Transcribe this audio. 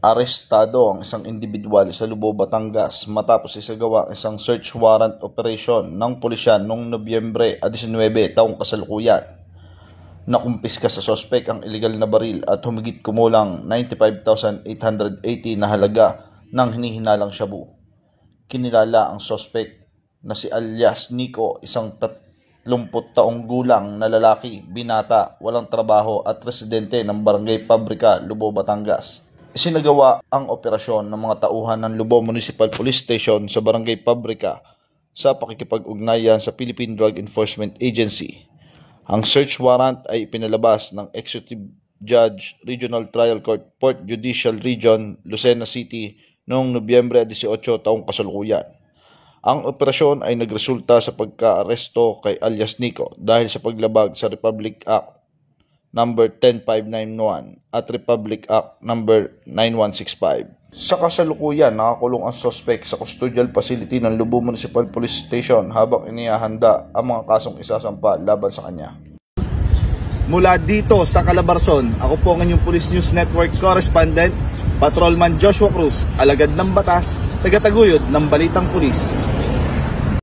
Arestado ang isang individual sa Lubao, Batangas matapos isagawa ang isang search warrant operation ng pulisya noong Nobyembre 19 taong kasalukuyan. Nakumpiska sa sospek ang illegal na baril at humigit kumulang 95,880 na halaga ng hinihinalang shabu. Kinilala ang sospek na si alias Nico, isang 30 taong gulang na lalaki, binata, walang trabaho at residente ng Barangay Pabrika, Lubao, Batangas. Isinagawa ang operasyon ng mga tauhan ng Lubao Municipal Police Station sa Barangay Pabrika sa pakikipag-ugnayan sa Philippine Drug Enforcement Agency. Ang search warrant ay ipinalabas ng Executive Judge Regional Trial Court, Port Judicial Region, Lucena City noong Nobyembre 18 taong kasalukuyan. Ang operasyon ay nagresulta sa pagka-aresto kay alias Nico dahil sa paglabag sa Republic Act No. 10591 at Republic Act No. 9165. Sa kasalukuyan, nakakulong ang suspect sa custodial facility ng Lubao Municipal Police Station habang inihahanda ang mga kasong isasampa laban sa kanya. Mula dito sa Calabarzon, ako po ang inyong Police News Network Correspondent, Patrolman Joshua Cruz, alagad ng batas, tagataguyod ng Balitang Pulis.